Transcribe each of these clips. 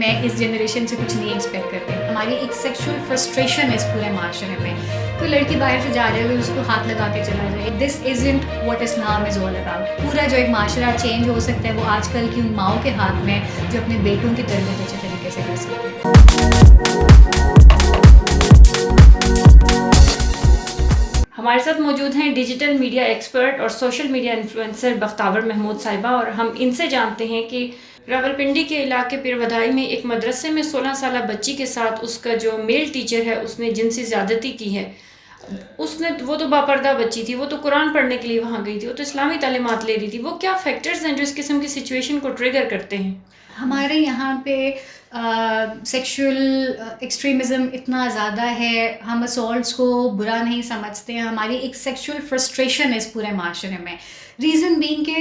میں اس جنریشن سے کچھ نہیں ایکسپیکٹ کرتی. ہماری ایک سیکشول فرسٹریشن ہے اس پورے معاشرے میں. کوئی لڑکی باہر سے جا رہی ہے اس کو ہاتھ لگا کے چلا جائے. This isn't what Islam is all about. پورا جو ایک معاشرہ چینج ہو سکتا ہے وہ آج کل کی ان ماؤں کے ہاتھ میں جو اپنے بیٹوں کی تربیت اچھے طریقے سے کر سکتے ہیں. ہمارے ساتھ موجود ہیں ڈیجیٹل میڈیا ایکسپرٹ اور سوشل میڈیا انفلوئنسر بختاور محمود صاحبہ، اور ہم ان سے جانتے ہیں کہ راولپنڈی کے علاقے پیروادائی میں ایک مدرسے میں 16 سالہ بچی کے ساتھ اس کا جو میل ٹیچر ہے اس نے جنسی زیادتی کی ہے. وہ تو باپردہ بچی تھی، وہ تو قرآن پڑھنے کے لیے وہاں گئی تھی، وہ تو اسلامی تعلیمات لے رہی تھی. وہ کیا فیکٹرز ہیں جو اس قسم کی سچویشن کو ٹریگر کرتے ہیں؟ ہمارے یہاں پہ سیکشول ایکسٹریمزم اتنا زیادہ ہے. ہم اسالٹس کو برا نہیں سمجھتے ہیں. ہماری ایک سیکشول فرسٹریشن ہے اس پورے معاشرے میں. ریزن بینگ کہ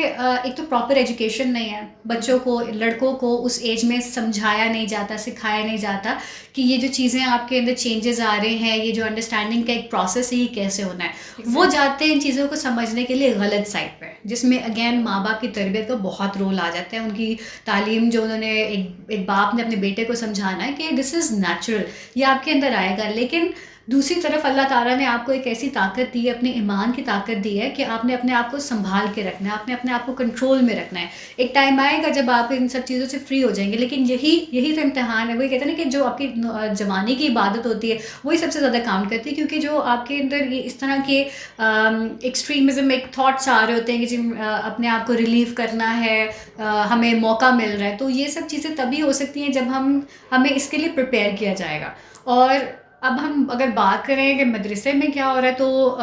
ایک تو پراپر ایجوکیشن نہیں ہے. بچوں کو، لڑکوں کو اس ایج میں سمجھایا نہیں جاتا، سکھایا نہیں جاتا کہ یہ جو چیزیں آپ کے اندر چینجز آ رہے ہیں، یہ جو انڈرسٹینڈنگ کا ایک پروسیس ہے یہ کیسے ہونا ہے. وہ جاتے ہیں ان چیزوں کو سمجھنے کے لیے غلط سائڈ پہ، جس میں اگین ماں باپ کی تربیت کا بہت رول آ جاتا ہے. ان کی تعلیم جو انہوں نے ایک باپ نے اپنے بیٹے کو سمجھانا ہے کہ دس از نیچرل، یہ آپ کے اندر آئے گا. لیکن دوسری طرف اللہ تعالیٰ نے آپ کو ایک ایسی طاقت دی ہے، اپنے ایمان کی طاقت دی ہے کہ آپ نے اپنے آپ کو سنبھال کے رکھنا ہے، آپ نے اپنے آپ کو کنٹرول میں رکھنا ہے. ایک ٹائم آئے گا جب آپ ان سب چیزوں سے فری ہو جائیں گے. لیکن یہی تو امتحان ہے. وہی کہتے ہیں نا کہ جو آپ کی جوانی کی عبادت ہوتی ہے وہی سب سے زیادہ کاؤنٹ کرتی ہے، کیونکہ جو آپ کے اندر یہ اس طرح کے ایکسٹریمزم ایک تھاٹس آ رہے ہوتے ہیں کہ اپنے آپ کو ریلیو کرنا ہے، ہمیں موقع مل رہا ہے. تو یہ سب چیزیں تبھی ہو سکتی ہیں جب ہمیں اس کے لیے پریپیئر کیا جائے گا. اور اب ہم اگر بات کریں کہ مدرسے میں کیا ہو رہا ہے تو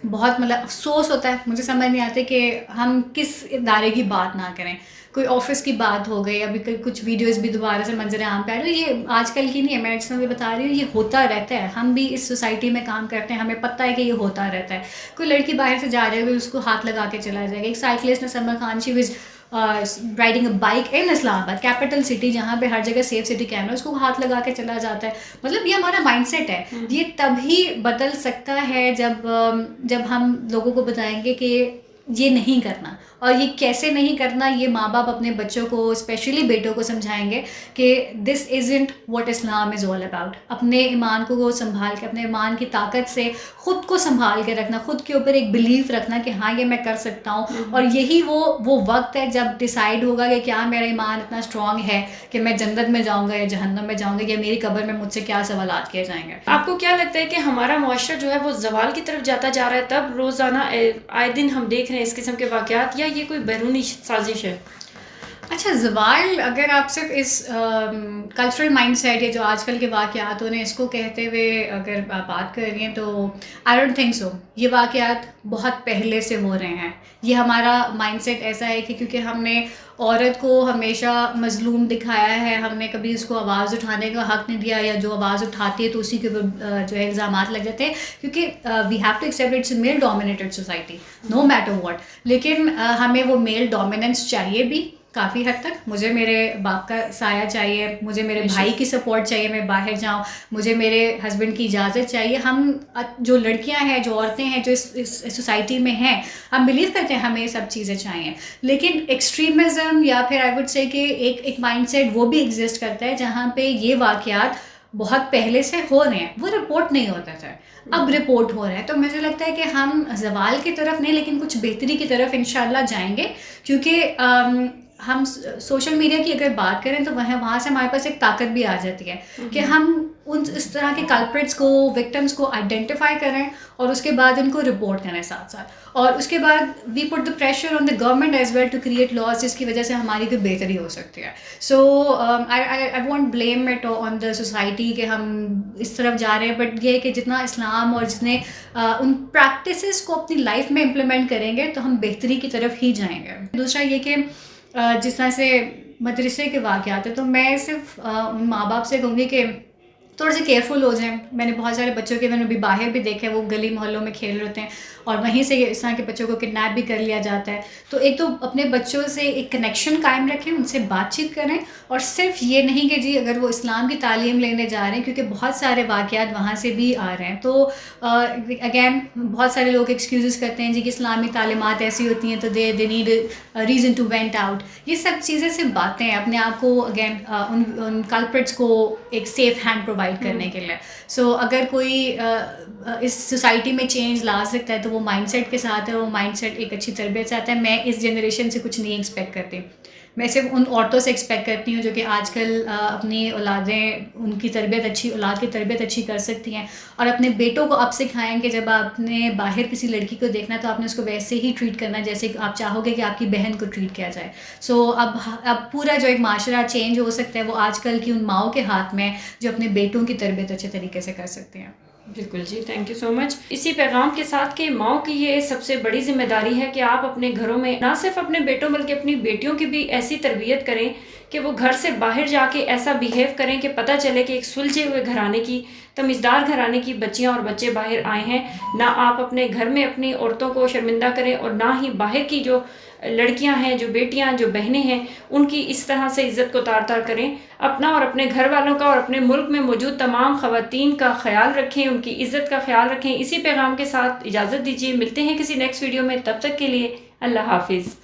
بہت افسوس ہوتا ہے. مجھے سمجھ نہیں آتے کہ ہم کس ادارے کی بات نہ کریں. کوئی آفس کی بات ہو گئی، ابھی کچھ ویڈیوز بھی دوبارہ سے منظر عام پہ آ رہی ہے. یہ آج کل کی نہیں ہے، میں جس میں بتا رہی ہوں یہ ہوتا رہتا ہے. ہم بھی اس سوسائٹی میں کام کرتے ہیں، ہمیں پتہ ہے کہ یہ ہوتا رہتا ہے. کوئی لڑکی باہر سے جا رہی ہے اس کو ہاتھ لگا کے چلا جائے گا. ایک سائیکلسٹ نے Samar Khan, she was riding a bike in Islamabad, capital city جہاں پہ ہر جگہ سیف سٹی کیمرا، اس کو ہاتھ لگا کے چلا جاتا ہے. یہ ہمارا مائنڈ سیٹ ہے. یہ تبھی بدل سکتا ہے جب ہم لوگوں کو بتائیں گے کہ یہ نہیں کرنا. اور یہ کیسے نہیں کرنا، یہ ماں باپ اپنے بچوں کو، اسپیشلی بیٹوں کو سمجھائیں گے کہ this isn't what Islam is all about. اپنے ایمان کو سنبھال کے، اپنے ایمان کی طاقت سے خود کو سنبھال کے رکھنا، خود کے اوپر ایک بلیف رکھنا کہ ہاں یہ میں کر سکتا ہوں. اور یہی وہ وقت ہے جب ڈیسائیڈ ہوگا کہ کیا میرا ایمان اتنا اسٹرانگ ہے کہ میں جنت میں جاؤں گا یا جہنم میں جاؤں گا، یا میری قبر میں مجھ سے کیا سوالات کیے جائیں گے. آپ کو کیا لگتا ہے کہ ہمارا معاشرہ جو ہے وہ زوال کی طرف جاتا جا رہا ہے؟ تب روزانہ آئے دن ہم دیکھ رہے ہیں اس قسم کے واقعات، یا یہ کوئی بیرونی سازش ہے؟ اچھا، زوال اگر آپ صرف اس کلچرل مائنڈ سیٹ یا جو آج کل کے واقعات انہیں اس کو کہتے ہوئے اگر آپ بات کر رہی ہیں تو آئی ڈونٹ تھنک سو. یہ واقعات بہت پہلے سے ہو رہے ہیں. یہ ہمارا مائنڈ سیٹ ایسا ہے کہ کیونکہ ہم نے عورت کو ہمیشہ مظلوم دکھایا ہے، ہم نے کبھی اس کو آواز اٹھانے کا حق نہیں دیا، یا جو آواز اٹھاتی ہے تو اسی کے اوپر جو ہے الزامات لگ جاتے ہیں. کیونکہ we have to accept it's a male dominated society no matter what. لیکن ہمیں وہ میل ڈومیننس چاہیے بھی کافی حد تک. مجھے میرے باپ کا سایہ چاہیے، مجھے میرے بھائی کی سپورٹ چاہیے، میں باہر جاؤں، مجھے میرے ہسبینڈ کی اجازت چاہیے. ہم جو لڑکیاں ہیں، جو عورتیں ہیں، جو اس سوسائٹی میں ہیں، ہم بلیو کرتے ہیں ہمیں یہ سب چیزیں چاہیے. لیکن ایکسٹریمزم یا پھر آئی وڈ سے کہ ایک مائنڈ سیٹ وہ بھی ایگزسٹ کرتا ہے جہاں پہ یہ واقعات بہت پہلے سے ہو رہے ہیں. وہ رپورٹ نہیں ہوتا تھا، اب رپورٹ ہو رہا ہے. تو مجھے لگتا ہے کہ ہم زوال کی طرف نہیں لیکن کچھ بہتری کی طرف انشاءاللہ جائیں گے. کیونکہ ہم سوشل میڈیا کی اگر بات کریں تو وہاں سے ہمارے پاس ایک طاقت بھی آ جاتی ہے کہ ہم اس طرح کے کلپریٹس کو، وکٹمس کو آئیڈینٹیفائی کریں اور اس کے بعد ان کو رپورٹ کریں ساتھ ساتھ. اور اس کے بعد we put the pressure on the government as well to create laws جس کی وجہ سے ہماری کوئی بہتری ہو سکتی ہے. So I won't blame it on the society کہ ہم اس طرف جا رہے ہیں. بٹ یہ ہے کہ جتنا اسلام اور جتنے ان پریکٹسز کو اپنی لائف میں امپلیمنٹ کریں گے تو ہم بہتری کی طرف ہی جائیں گے. دوسرا یہ کہ جس طرح سے مدرسے کے واقعات ہیں، تو میں صرف ان ماں باپ سے کہوں گی کہ تھوڑے سے کیئرفل ہو جائیں. میں نے بہت سارے بچوں کے میں نے ابھی باہر بھی دیکھا ہے, وہ گلی محلوں میں کھیل رہے ہوتے ہیں اور وہیں سے اس طرح کے بچوں کو کڈنیپ بھی کر لیا جاتا ہے. تو ایک تو اپنے بچوں سے ایک کنیکشن قائم رکھیں, ان سے بات چیت کریں, اور صرف یہ نہیں کہ جی اگر وہ اسلام کی تعلیم لینے جا رہے ہیں, کیونکہ بہت سارے واقعات وہاں سے بھی آ رہے ہیں. تو اگین بہت سارے لوگ ایکسکیوزز کرتے ہیں جی کہ اسلامی تعلیمات ایسی ہوتی ہیں تو they need reason to vent out. یہ سب چیزیں صرف باتیں ہیں اپنے آپ کو اگین ان کلپریٹس کو ایک سیف ہینڈ پرووائڈ کرنے کے لیے. سو اگر کوئی اس سوسائٹی میں چینج لا سکتا ہے تو وہ مائنڈ سیٹ کے ساتھ ہے, وہ مائنڈ سیٹ ایک اچھی تربیت سے آتا ہے. میں اس جنریشن سے کچھ نہیں ایکسپیکٹ کرتی, میں صرف ان عورتوں سے ایکسپیکٹ کرتی ہوں جو کہ آج کل اپنی اولادیں ان کی تربیت اچھی, اولاد کی تربیت اچھی کر سکتی ہیں, اور اپنے بیٹوں کو اب سکھائیں کہ جب آپ نے باہر کسی لڑکی کو دیکھنا تو آپ نے اس کو ویسے ہی ٹریٹ کرنا جیسے کہ آپ چاہو گے کہ آپ کی بہن کو ٹریٹ کیا جائے. سو اب پورا جو ایک معاشرہ چینج ہو سکتا ہے وہ آج کل کی ان ماؤں کے ہاتھ میں جو اپنے بیٹوں کی تربیت اچھے طریقے سے کر سکتی ہیں. بالکل جی, تھینک یو سو مچ. اسی پیغام کے ساتھ کہ ماؤں کی یہ سب سے بڑی ذمہ داری ہے کہ آپ اپنے گھروں میں نہ صرف اپنے بیٹوں بلکہ اپنی بیٹیوں کی بھی ایسی تربیت کریں کہ وہ گھر سے باہر جا کے ایسا بیہیو کریں کہ پتہ چلے کہ ایک سلجھے ہوئے گھرانے کی, تمیزدار گھرانے کی بچیاں اور بچے باہر آئے ہیں. نہ آپ اپنے گھر میں اپنی عورتوں کو شرمندہ کریں اور نہ ہی باہر کی جو لڑکیاں ہیں, جو بیٹیاں, جو بہنیں ہیں, ان کی اس طرح سے عزت کو تار تار کریں. اپنا اور اپنے گھر والوں کا اور اپنے ملک میں موجود تمام خواتین کا خیال رکھیں, ان کی عزت کا خیال رکھیں. اسی پیغام کے ساتھ اجازت دیجیے, ملتے ہیں کسی نیکسٹ ویڈیو میں, تب تک کے لیے اللہ حافظ.